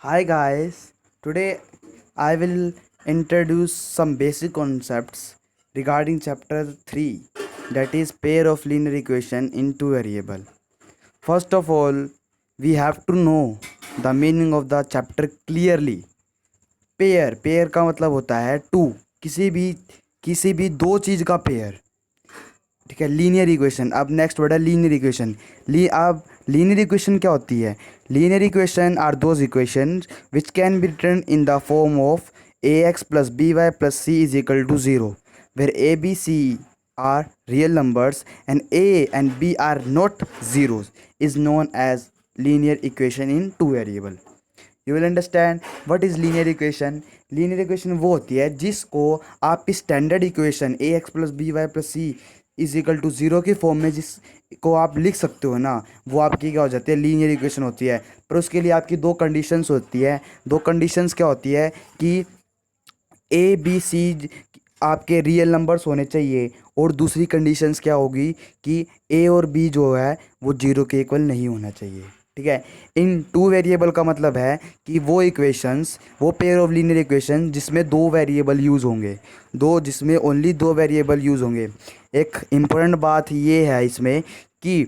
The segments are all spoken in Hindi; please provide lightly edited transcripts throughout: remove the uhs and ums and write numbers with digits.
Hi guys, today I will introduce some basic concepts regarding chapter 3, that is pair of linear equation in two variable. First of all, we have to know the meaning of the chapter clearly. Pair का मतलब होता है टू, किसी भी दो चीज़ का पेयर। ठीक है, लीनियर इक्वेशन। अब नेक्स्ट वर्ड है लीनियर इक्वेशन। अब लीनियर इक्वेशन क्या होती है? Linear equation are those equation which can be written in the form of A X plus B Y plus C is equal to zero, where A B C are real numbers and a and b are not zeros, is known as linear equation in two variable. You will understand what is linear equation. Linear equation वो होती है जिसको आप standard equation A X plus B Y plus C is equal to zero की फॉर्म में जिसको आप लिख सकते हो ना, वो आपकी क्या हो जाती है? लीनियर इक्वेशन होती है। पर उसके लिए आपकी दो कंडीशंस होती है। दो कंडीशंस क्या होती है कि ए बी सी आपके रियल नंबर्स होने चाहिए, और दूसरी कंडीशंस क्या होगी कि ए और बी जो है वो जीरो के इक्वल नहीं होना चाहिए। ठीक है, इन टू वेरिएबल का मतलब है कि वो इक्वेशंस, वो पेयर ऑफ लीनियर इक्वेशन जिसमें दो वेरिएबल यूज़ होंगे, जिसमें ओनली दो वेरिएबल यूज़ होंगे। एक इम्पोर्टेंट बात ये है इसमें कि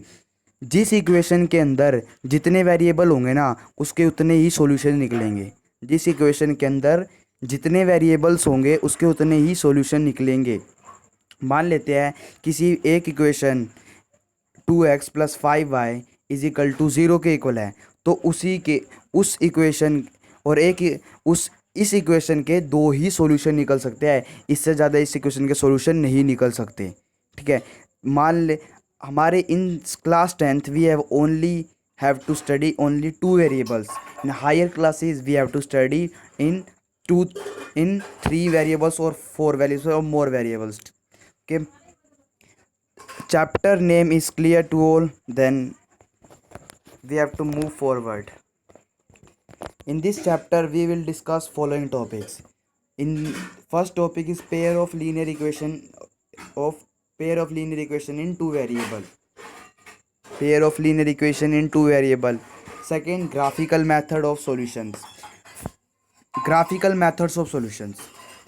जिस इक्वेशन के अंदर जितने वेरिएबल होंगे ना, उसके उतने ही सॉल्यूशन निकलेंगे। जिस इक्वेशन के अंदर जितने वेरिएबल्स होंगे उसके उतने ही सॉल्यूशन निकलेंगे। मान लेते हैं किसी एक equation 2x plus 5y is equal to zero के इक्वल है, तो उस इक्वेशन और इस इक्वेशन के दो ही सॉल्यूशन निकल सकते हैं। इससे ज़्यादा इस इक्वेशन के सॉल्यूशन नहीं निकल सकते। ठीक है, मान ले हमारे in class 10th we have to study only two variables. In higher classes we have to study in two in three variables और फोर वेरिएबल्स और मोर वेरिएबल्स के। chapter name is clear to all, then we have to move forward. In this chapter we will discuss following topics. In first topic is of pair of linear equation in two variable. Pair of linear equation in two variable. Second, graphical method of solutions. Graphical methods of solutions.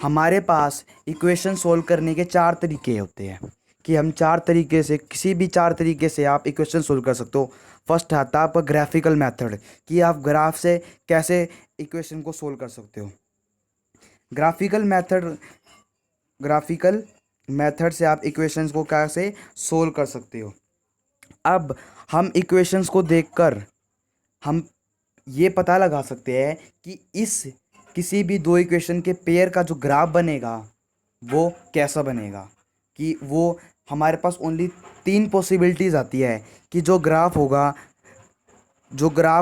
हमारे पास इक्वेशन सोल्व करने के चार तरीके होते हैं, कि हम चार तरीके से, किसी भी चार तरीके से आप इक्वेशन सोल्व कर सकते हो। फर्स्ट आता है आपका ग्राफिकल मेथड, कि आप ग्राफ से कैसे इक्वेशन को सोल्व कर सकते हो। ग्राफिकल मेथड से आप इक्वेशंस को कैसे सोल्व कर सकते हो। अब हम इक्वेशंस को देखकर हम ये पता लगा सकते हैं कि किसी भी दो इक्वेशन के पेयर का जो ग्राफ बनेगा वो कैसा बनेगा। कि वो हमारे पास ओनली तीन पॉसिबिलिटीज़ आती है कि जो ग्राफ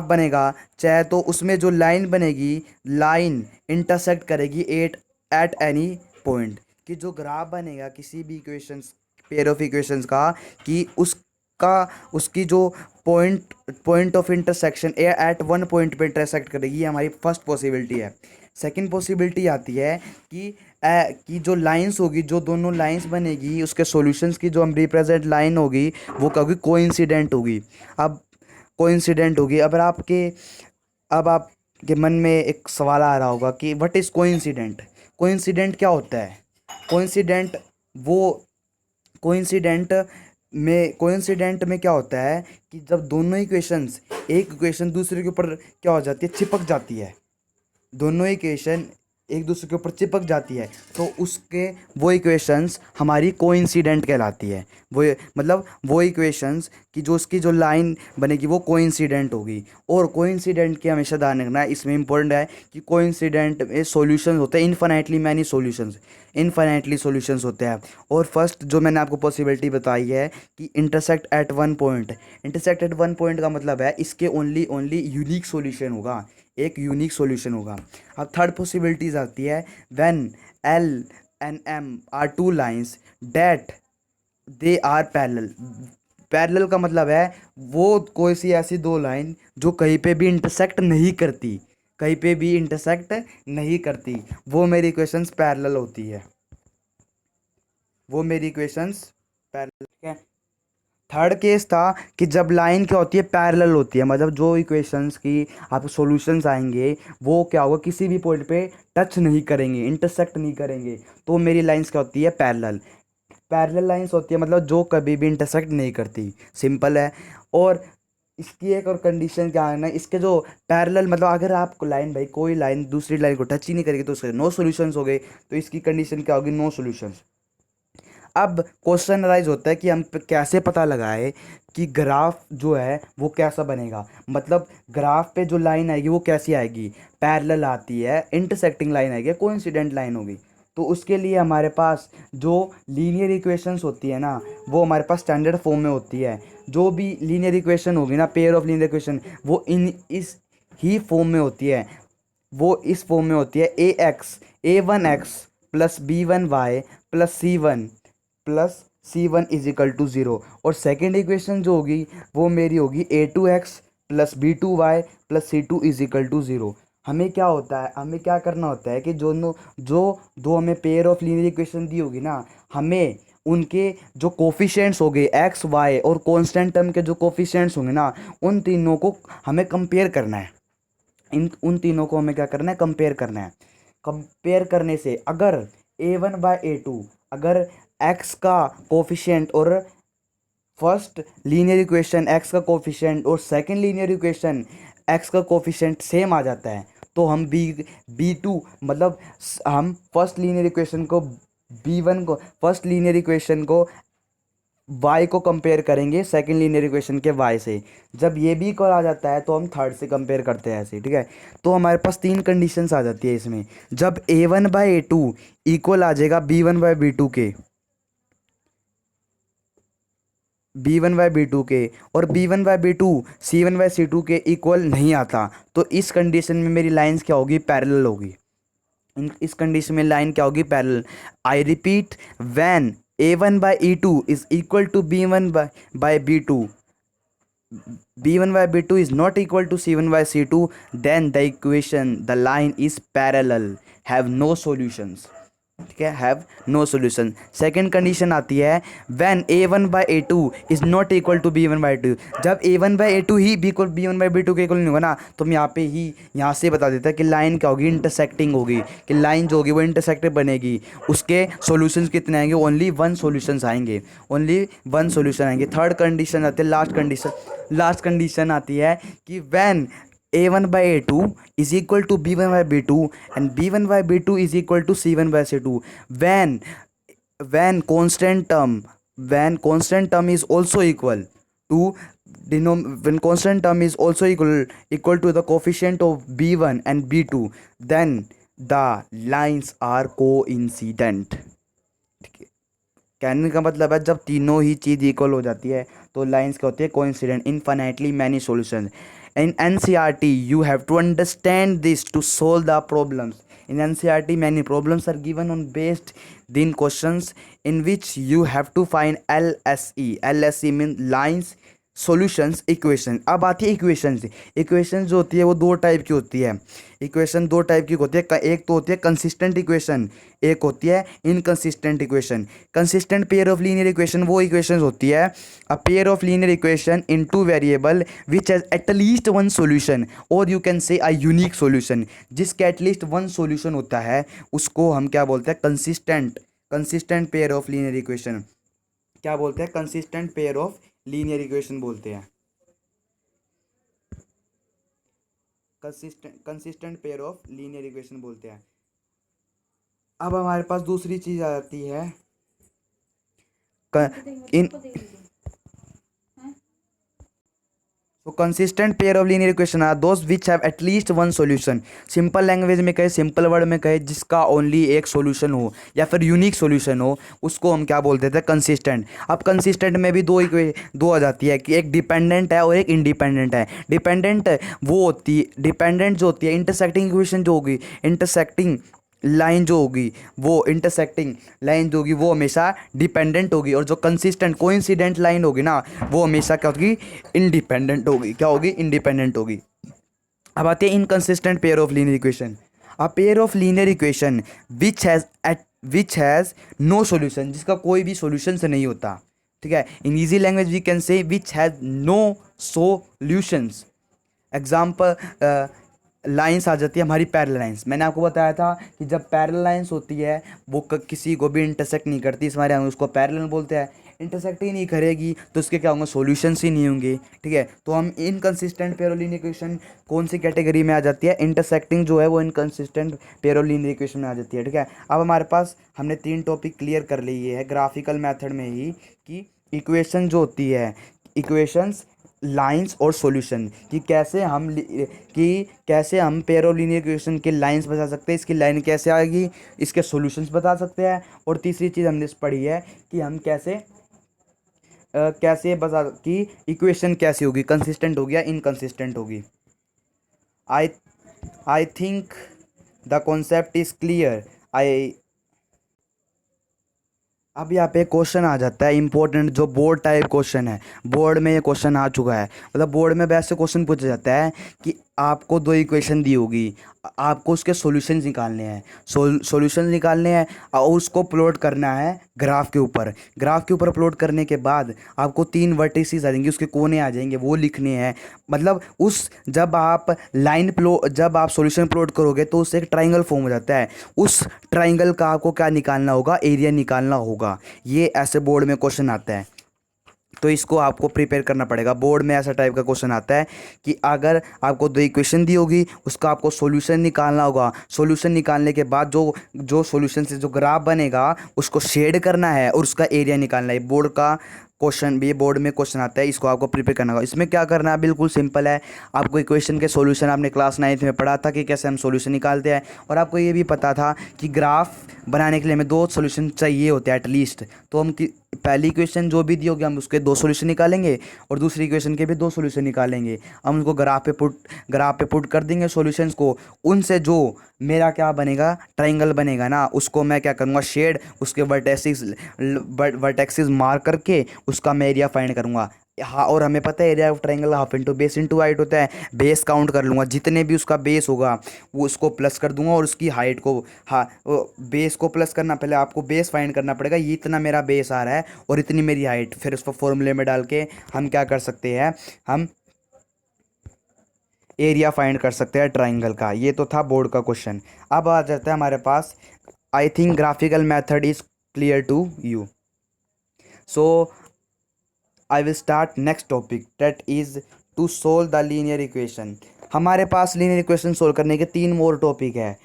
बनेगा, चाहे तो उसमें जो लाइन बनेगी, लाइन इंटरसेक्ट करेगी एट एनी पॉइंट। कि जो ग्राफ बनेगा किसी भी इक्वेशंस, पेयर ऑफ इक्वेशंस का, कि उसकी जो point of intersection at one point पे इंटरसेक्ट करेगी, ये हमारी फर्स्ट पॉसिबिलिटी है। सेकंड पॉसिबिलिटी आती है कि जो लाइंस होगी, जो दोनों लाइंस बनेगी, उसके सॉल्यूशंस की जो हम रिप्रेजेंट लाइन होगी वो कभी कोइंसिडेंट होगी। अब आपके मन में एक सवाल आ रहा होगा कि व्हाट इज़ कोइंसिडेंट। कोइंसिडेंट क्या होता है? कोइंसिडेंट वो कोइंसिडेंट में क्या होता है कि जब दोनों इक्वेशंस, एक इक्वेशन दूसरे के ऊपर क्या हो जाती है, चिपक जाती है। दोनों इक्वेशन एक दूसरे के ऊपर चिपक जाती है, तो वो इक्वेशंस हमारी कोइंसिडेंट कहलाती है। वो इक्वेशंस की उसकी जो लाइन बनेगी वो कोइंसिडेंट होगी। और कोइंसिडेंट के हमेशा ध्यान रखना है, इसमें इंपॉर्टेंट है कि कोइंसिडेंट में सॉल्यूशंस होते हैं इनफाइनाइटली सॉल्यूशंस होते हैं। और फर्स्ट जो मैंने आपको पॉसिबिलिटी बताई है कि इंटरसेक्ट एट वन पॉइंट का मतलब है इसके ओनली यूनिक सॉल्यूशन होगा, एक यूनिक सॉल्यूशन होगा। अब थर्ड पॉसिबिलिटीज आती है when L and M are two lines that they are parallel का मतलब है वो कोई सी ऐसी दो लाइन जो कहीं पे भी इंटरसेक्ट नहीं करती, वो मेरी इक्वेशंस पैरेलल होती है। ठीक है। थर्ड केस था कि जब लाइन क्या होती है, पैरेलल होती है, मतलब जो इक्वेशंस की आप सॉल्यूशंस आएंगे वो क्या होगा, किसी भी पॉइंट पे टच नहीं करेंगे, इंटरसेक्ट नहीं करेंगे, तो मेरी लाइंस क्या होती है, पैरेलल। पैरेलल लाइंस होती है मतलब जो कभी भी इंटरसेक्ट नहीं करती, सिंपल है। और इसकी एक और कंडीशन क्या है ना, इसके जो पैरेलल मतलब अगर आप लाइन भाई कोई लाइन दूसरी लाइन को टच ही नहीं करेगी तो उसके नो सॉल्यूशंस हो गए, तो इसकी कंडीशन क्या होगी, नो सॉल्यूशंस। अब क्वेश्चन राइज होता है कि हम कैसे पता लगाए कि ग्राफ जो है वो कैसा बनेगा, मतलब ग्राफ पे जो लाइन आएगी वो कैसी आएगी, पैरेलल आती है, इंटरसेक्टिंग लाइन आएगी, कोइंसिडेंट लाइन होगी। तो उसके लिए हमारे पास जो लीनियर इक्वेशंस होती है ना, वो हमारे पास स्टैंडर्ड फॉर्म में होती है। जो भी लीनियर इक्वेशन होगी ना, पेयर ऑफ लीनियर इक्वेशन, वो इस ही फॉर्म में होती है, वो इस फॉर्म में होती है, a1x plus b1y plus c1 is equal to zero. और सेकेंड इक्वेशन जो होगी वो मेरी होगी a2x plus b2y plus c2 is equal to zero. हमें क्या होता है, हमें क्या करना होता है कि जो दो हमें पेयर ऑफ लीनियर इक्वेशन दी होगी ना, हमें उनके जो कोफिशिएंट्स हो गए एक्स वाई और कांस्टेंट टर्म के जो कोफिशिएंट्स होंगे ना, उन तीनों को हमें कंपेयर करना है। उन तीनों को हमें क्या करना है, कंपेयर करना है। कंपेयर करने से अगर a1/a2, अगर x का कोफिशिएंट और फर्स्ट लीनियर इक्वेशन x का कोफिशिएंट और सेकंड लीनियर इक्वेशन x का कोफिशिएंट सेम आ जाता है, तो हम b2 मतलब हम फर्स्ट लीनियर इक्वेशन को b1 को, फर्स्ट लीनियर इक्वेशन को y को कंपेयर करेंगे सेकंड लीनियर इक्वेशन के y से। जब ये भी इक्वल आ जाता है तो हम थर्ड से कंपेयर करते हैं ऐसे, ठीक है। तो हमारे पास तीन कंडीशंस आ जाती है इसमें। जब a1/a2 इक्वल आ जाएगा b1/b2 के, b1/b2 के, और b1/b2 c1/c2 के इक्वल नहीं आता, तो इस कंडीशन में मेरी लाइंस क्या होगी, पैरेलल होगी। इस कंडीशन में लाइन क्या होगी, parallel. I repeat, when a1/e2 is equal to b1/b2, b1/b2 is not equal to c1/c2, then the equation, the line is parallel, have no solutions, ठीक है, have no solution. Second condition आती है when a1/a2 is not equal to b1/2, जब a1/a2 ही b1/b2 के इक्वल नहीं होगा ना, तो हम यहाँ पे ही यहाँ से बता देता है कि लाइन क्या होगी, इंटरसेक्टिंग होगी, कि लाइन जो होगी वो इंटरसेक्टिव बनेगी। उसके सॉल्यूशंस कितने आएंगे, ओनली वन सॉल्यूशंस आएंगे, ओनली वन सॉल्यूशन आएंगे। थर्ड कंडीशन आती है, लास्ट कंडीशन आती है कि when a1/a2 is equal to b1/b2 and b1/b2 is equal to c1/c2, when constant term is also equal to when constant term is also equal to the coefficient of b1 and b2, then the lines are coincident। कहने का मतलब है जब तीनों ही चीज़ इक्वल हो जाती है तो लाइंस क्या होती है, coincident. Infinitely many solutions in NCERT you have to understand this to solve the problems. In NCERT many problems are given on based in questions in which you have to find LSE means lines solutions equation. अब आती है इक्वेशन से। इक्वेशन जो होती है वो दो टाइप की होती है, इक्वेशन दो टाइप की होती है, एक तो होती है कंसिस्टेंट इक्वेशन, एक होती है inconsistent equation. Consistent pair of linear equation वो इक्वेशन होती है a pair of linear equation in two variable which has at least one solution, और you can say a unique solution. जिसका एटलीस्ट वन सॉल्यूशन होता है उसको हम क्या बोलते हैं, consistent pair of linear equation. क्या बोलते हैं, consistent pair of linear equation बोलते हैं, consistent pair of linear equation बोलते हैं। अब हमारे पास दूसरी चीज आ जाती है इन तो consistent pair of linear equation are those which have at least one solution. Simple language में कहे, सिंपल वर्ड में कहे, जिसका ओनली एक सॉल्यूशन हो या फिर यूनिक सॉल्यूशन हो, उसको हम क्या बोलते थे, कंसिस्टेंट। अब कंसिस्टेंट में भी दो आ जाती है कि एक डिपेंडेंट है और एक इंडिपेंडेंट है। डिपेंडेंट जो होती है इंटरसेक्टिंग इक्वेशन जो होगी, इंटरसेक्टिंग लाइन जो होगी वो इंटरसेक्टिंग लाइन जो होगी वो हमेशा डिपेंडेंट होगी, और जो कंसिस्टेंट कोइंसिडेंट लाइन होगी ना वो हमेशा क्या होगी, इंडिपेंडेंट होगी। क्या होगी, इंडिपेंडेंट होगी। अब आते हैं inconsistent pair of linear equation. A pair of linear equation which has no solution, जिसका कोई भी सॉल्यूशन से नहीं होता, ठीक है। In easy language we can say which has no solutions. Example, lines आ जाती है हमारी पैरेलल लाइंस। मैंने आपको बताया था कि जब पैरेलल लाइंस होती है वो किसी को भी इंटरसेक्ट नहीं करती, इस हमारे हम उसको पैरेलल बोलते हैं। इंटरसेक्ट ही नहीं करेगी तो उसके क्या होंगे, सॉल्यूशंस ही नहीं होंगे, ठीक है। तो हम इनकंसिस्टेंट पैरेलल इक्वेशन कौन सी कैटेगरी में आ जाती है, इंटरसेक्टिंग जो है वो इनकंसिस्टेंट पैरेलल इक्वेशन में आ जाती है, ठीक है। अब हमारे पास हमने 3 टॉपिक क्लियर कर लिए है ग्राफिकल मेथड में ही, कि इक्वेशन जो होती है, इक्वेशंस, लाइंस और सॉल्यूशन, कि कैसे हम पैरेलल इक्वेशन के लाइंस बता सकते हैं, इसकी लाइन कैसे आएगी, इसके सॉल्यूशंस बता सकते हैं। और तीसरी चीज़ हमने पढ़ी है कि हम कैसे बता कि इक्वेशन कैसी होगी, कंसिस्टेंट होगी या इनकंसिस्टेंट होगी। I I think the concept is clear. I अब यहाँ पे क्वेश्चन आ जाता है इंपॉर्टेंट, जो बोर्ड टाइप क्वेश्चन है। बोर्ड में ये क्वेश्चन आ चुका है, मतलब बोर्ड में वैसे क्वेश्चन पूछा जाता है कि आपको 2 इक्वेशन दी होगी, आपको उसके सॉल्यूशंस निकालने हैं, सॉल्यूशंस निकालने हैं और उसको प्लॉट करना है ग्राफ के ऊपर। ग्राफ के ऊपर प्लॉट करने के बाद आपको 3 वर्टिसेस आ जाएंगे, उसके कोने आ जाएंगे, वो लिखने हैं। मतलब जब आप सॉल्यूशन प्लॉट करोगे तो उससे एक ट्राइंगल फॉर्म हो जाता है। उस ट्राइंगल का आपको क्या निकालना होगा, एरिया निकालना होगा। ये ऐसे बोर्ड में क्वेश्चन आता है, तो इसको आपको प्रिपेयर करना पड़ेगा। बोर्ड में ऐसा टाइप का क्वेश्चन आता है कि अगर आपको 2 इक्वेशन दी होगी, उसका आपको सॉल्यूशन निकालना होगा। सॉल्यूशन निकालने के बाद जो जो सॉल्यूशन से जो ग्राफ बनेगा उसको शेड करना है और उसका एरिया निकालना है। बोर्ड का क्वेश्चन भी बोर्ड में क्वेश्चन आता है, इसको आपको प्रिपेयर करना होगा। इसमें क्या करना है, बिल्कुल सिंपल है। आपको इक्वेशन के सॉल्यूशन आपने क्लास 9th में पढ़ा था कि कैसे हम सॉल्यूशन निकालते हैं, और आपको ये भी पता था कि ग्राफ बनाने के लिए हमें 2 सॉल्यूशन चाहिए होते हैं एटलीस्ट। तो हम पहली इक्वेशन जो भी दी होगी हम उसके 2 सॉल्यूशन निकालेंगे और दूसरी इक्वेशन के भी 2 सॉल्यूशन निकालेंगे। हम उनको ग्राफ पे पुट कर देंगे सॉल्यूशंस को। उनसे जो मेरा क्या बनेगा, ट्राइंगल बनेगा ना, उसको मैं क्या करूँगा, शेड, उसके वर्टेक्सिस मार्क करके उसका मैं एरिया फाइंड करूँगा। हाँ, और हमें पता है area of triangle half into base into height होता है। बेस काउंट कर लूँगा, जितने भी उसका बेस होगा वो उसको प्लस कर दूंगा और उसकी हाइट को, हाँ, बेस को प्लस करना, पहले आपको बेस फाइंड करना पड़ेगा। ये इतना मेरा बेस आ रहा है और इतनी मेरी हाइट, फिर उसको फॉर्मूले में डाल के हम क्या कर सकते हैं, हम एरिया फाइंड कर सकते हैं ट्राइंगल का। ये तो था बोर्ड का क्वेश्चन। अब आ जाता है हमारे पास, I think graphical method is clear to you, so I will start next topic, that is to solve the linear equation. हमारे पास लीनियर इक्वेशन सोल्व करने के 3 मोर टॉपिक है,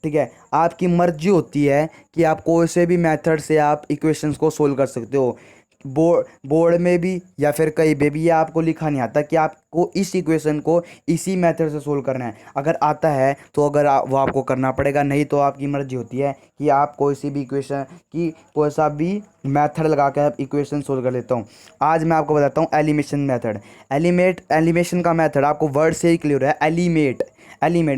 ठीक है। आपकी मर्जी होती है कि आप कोई से भी मेथड से आप इक्वेशंस को सोल्व कर सकते हो, बोर्ड में भी या फिर कहीं पे भी। ये आपको लिखा नहीं आता कि आपको इस इक्वेशन को इसी मेथड से सोल्व करना है। अगर आता है तो वो आपको करना पड़ेगा, नहीं तो आपकी मर्जी होती है कि आप कोई सी भी इक्वेशन की कोई सा भी मेथड लगा के आप इक्वेशन सोल्व कर लेता हूँ। आज मैं आपको बताता हूँ एलिमिनेशन मेथड। एलिमिनेशन का मेथड आपको वर्ड से ही क्लियर है, एलिमेट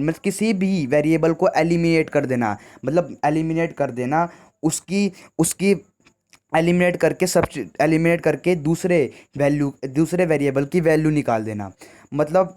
मतलब किसी भी वेरिएबल को एलिमिनेट कर देना, मतलब एलिमिनेट कर देना, उसकी उसकी एलिमिनेट करके दूसरे वेरिएबल की वैल्यू निकाल देना। मतलब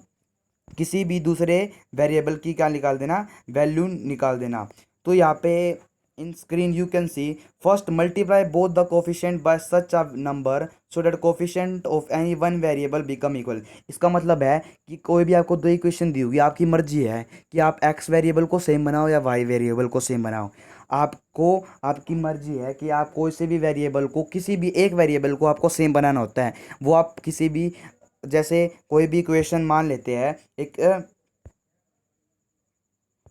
किसी भी दूसरे वेरिएबल की क्या निकाल देना, वैल्यू निकाल देना। तो यहाँ पे इन screen you can see, first multiply both the coefficient bye such a number so that coefficient of any one variable become equal. इसका मतलब है कि कोई भी आपको 2 इक्वेशन दी होगी, आपकी मर्जी है कि आप एक्स वेरिएबल को सेम बनाओ या वाई वेरिएबल को सेम बनाओ। आपकी मर्जी है कि आप कोई से भी वेरिएबल को, किसी भी एक वेरिएबल को आपको सेम बनाना होता है। वो आप किसी भी, जैसे कोई भी इक्वेशन मान लेते हैं,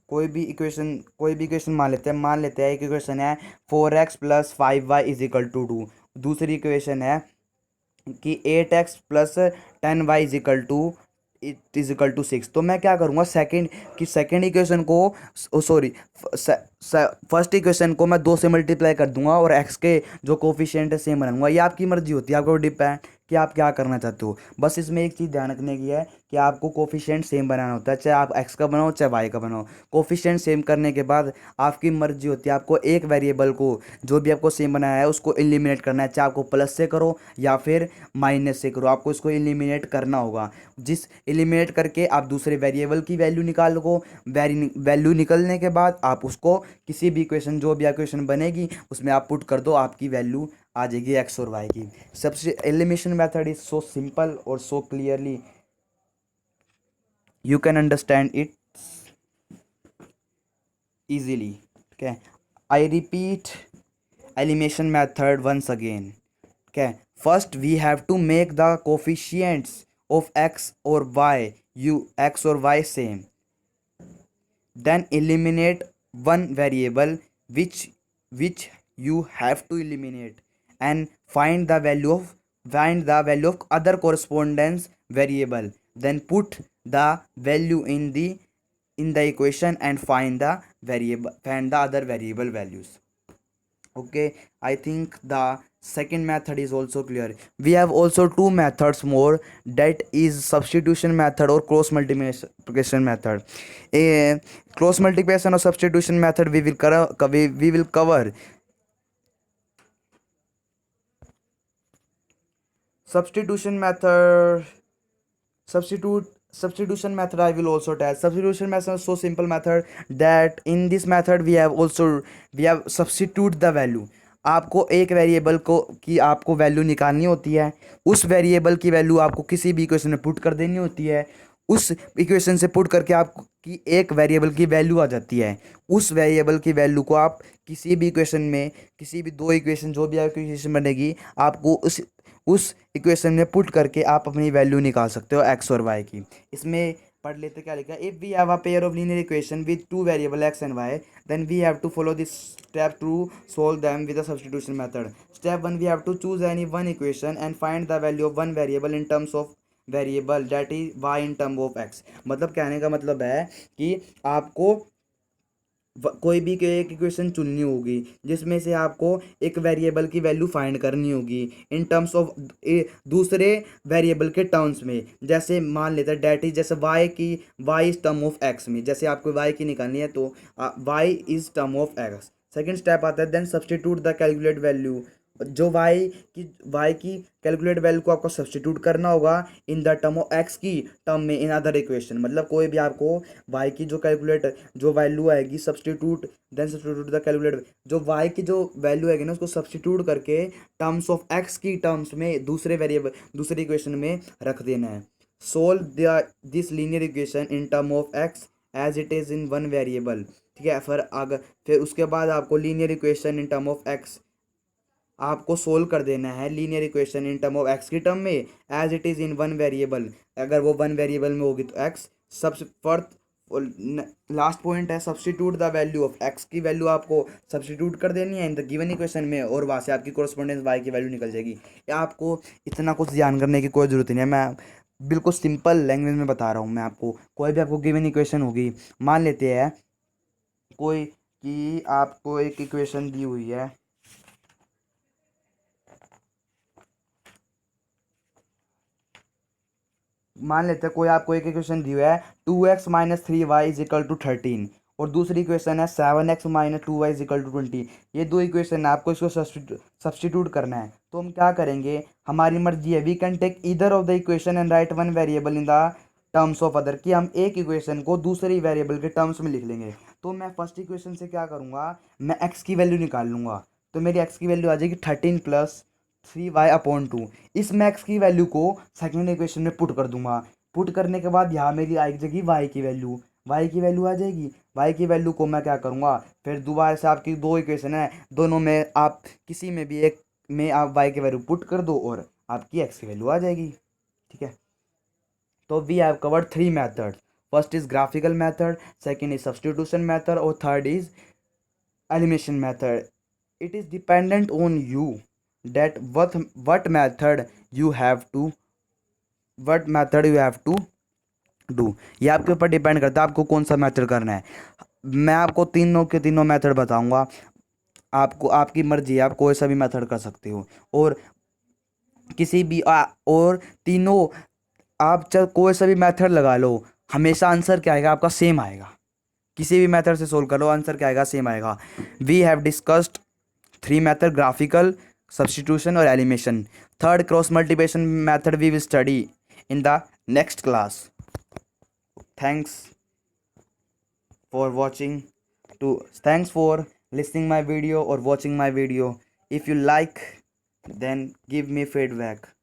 कोई भी इक्वेशन मान लेते हैं एक इक्वेशन है 4x + 5y = 2। दूसरी इक्वेशन है कि 8x + 10y = 6। तो मैं क्या करूँगा, सेकेंड इक्वेशन को, सॉरी, फर्स्ट इक्वेशन को मैं 2 से मल्टीप्लाई कर दूंगा और x के जो कोफिशिएंट है सेम बनाऊंगा। ये आपकी मर्जी होती है, आपको डिपेंड कि आप क्या करना चाहते हो। बस इसमें एक चीज़ ध्यान रखने की है कि आपको कोफिशिएंट सेम बनाना होता है, चाहे आप x का बनाओ चाहे y का बनाओ। कोफिशिएंट सेम करने के बाद आपकी मर्जी होती है, आपको एक वेरिएबल को जो भी आपको सेम बनाया है उसको एलिमिनेट करना है, चाहे आपको प्लस से करो या फिर माइनस से करो, आपको इसको एलिमिनेट करना होगा। जिस एलिमिनेट करके आप दूसरे वेरिएबल की वैल्यू निकालो, वैल्यू निकलने के बाद आप उसको किसी भी इक्वेशन, जो भी इक्वेशन बनेगी उसमें आप पुट कर दो, आपकी वैल्यू आ जाएगी एक्स और वाई की। सबसे elimination method is so simple और so clearly you can understand it easily. Okay, I repeat elimination method once again. Okay, first we have to make the coefficients of x or y, x or y same, then eliminate one variable which you have to eliminate, and find the value of other correspondence variable, then put the value in the equation and find the other variable values. Okay, I think the second method is also clear. We have also two methods more, that is substitution method or cross multiplication method. A cross multiplication or substitution method we will cover substitution method. Substitution method I will also tell. Substitution method is so simple method that in this method we have substitute the value. आपको एक वेरिएबल को की आपको वैल्यू निकालनी होती है, उस वेरिएबल की वैल्यू आपको किसी भी इक्वेशन में पुट कर देनी होती है, उस इक्वेशन से पुट करके आपकी एक वेरिएबल की वैल्यू आ जाती है। उस वेरिएबल की वैल्यू को आप किसी भी इक्वेशन में, किसी भी दो इक्वेशन जो भी आपकी इक्वेशन बनेगी, आपको उस इक्वेशन में पुट करके आप अपनी वैल्यू निकाल सकते हो एक्स और वाई की। इसमें पढ़ लेते क्या लिखा है, if we have a pair of linear equation with two variable X and Y, then we have to follow this step to solve them with the substitution method. Step one, we have to choose any one equation and find the value of one variable in terms of variable that is Y in term of X. मतलब कहने का मतलब है कि आपको कोई भी एक इक्वेशन चुननी होगी जिसमें से आपको एक वेरिएबल की वैल्यू फाइंड करनी होगी इन टर्म्स ऑफ दूसरे वेरिएबल के टर्म्स में। जैसे मान लेते हैं डेट इज, जैसे Y is term of X में, जैसे आपको वाई की निकालनी है तो Y is term of X. Second step आता है then substitute the calculate value. जो वाई की कैलकुलेट वैल्यू को आपको सब्सटीट्यूट करना होगा in the term of X की टर्म में इन अदर इक्वेशन। मतलब कोई भी आपको वाई की जो वैल्यू आएगी सब्सटीट्यूट द कैलकुलेट, जो वाई की जो वैल्यू आएगी ना उसको सब्सटीट्यूट करके टर्म्स ऑफ एक्स की टर्म्स में दूसरे इक्वेशन में रख देना है। Solve this linear equation in term of X as it is in one variable. ठीक है, फिर उसके बाद आपको linear equation in term of X आपको सोल्व कर देना है, linear equation in term of X की टर्म में as it is in one variable. अगर वो वन वेरिएबल में होगी तो एक्स। सबसे फर्स्ट लास्ट पॉइंट है substitute the value of X की वैल्यू आपको सब्सटीट्यूट कर देनी है इन द गिवन इक्वेशन में, और वहाँ से आपकी कोरस्पोंडेंस वाई की वैल्यू निकल जाएगी। या आपको इतना कुछ ध्यान करने की कोई ज़रूरत नहीं है, मैं बिल्कुल सिंपल लैंग्वेज में बता रहा हूँ मैं आपको। कोई भी आपको गिवन इक्वेशन होगी, मान लेते हैं कोई कि आपको एक इक्वेशन दी हुई है, मान लेते हैं कोई आपको एक इक्वेशन दी हुई है 2x-3y इज इक्वल टू 13, और दूसरी इक्वेशन है 7x-2y इज इक्वल टू 20। ये दो इक्वेशन है, आपको इसको सब्सटीट्यूट करना है। तो हम क्या करेंगे, हमारी मर्जी है, we can take either of the equation and write one variable in the terms of other, कि हम एक इक्वेशन को दूसरी वेरिएबल के टर्म्स में लिख लेंगे। तो मैं फर्स्ट इक्वेशन से क्या करूँगा, मैं एक्स की वैल्यू निकाल लूँगा। तो मेरी एक्स की वैल्यू आ जाएगी 13+3y/2। इस मैक्स की वैल्यू को सेकेंड इक्वेशन में पुट कर दूंगा। पुट करने के बाद यहाँ मेरी आ जाएगी वाई की वैल्यू आ जाएगी। वाई की वैल्यू को मैं क्या करूँगा, फिर दोबारा से आपकी दो इक्वेशन है, दोनों में आप किसी में भी एक में आप वाई की वैल्यू पुट कर दो और आपकी एक्स की वैल्यू आ जाएगी। ठीक है, तो we have covered three method. First is graphical method, second is substitution method, और third is elimination method. it is dependent on you that what method you have to what method you have to do। ये आपके ऊपर डिपेंड करता है आपको कौन सा मेथड करना है। मैं आपको तीनों के तीनों मेथड बताऊंगा, आपको आपकी मर्जी है, आप कोई सा भी मेथड कर सकते हो। और किसी भी और तीनों आप चाहे कोई सा भी मेथड लगा लो, हमेशा आंसर क्या आएगा आपका सेम आएगा। किसी भी मेथड से सोल्व करो आंसर क्या आएगा, सेम आएगा। We have discussed three method, graphical, substitution और elimination. Third cross multiplication method we will study in the next class. Thanks for watching thanks for listening my video or watching my video. If you like Then give me feedback.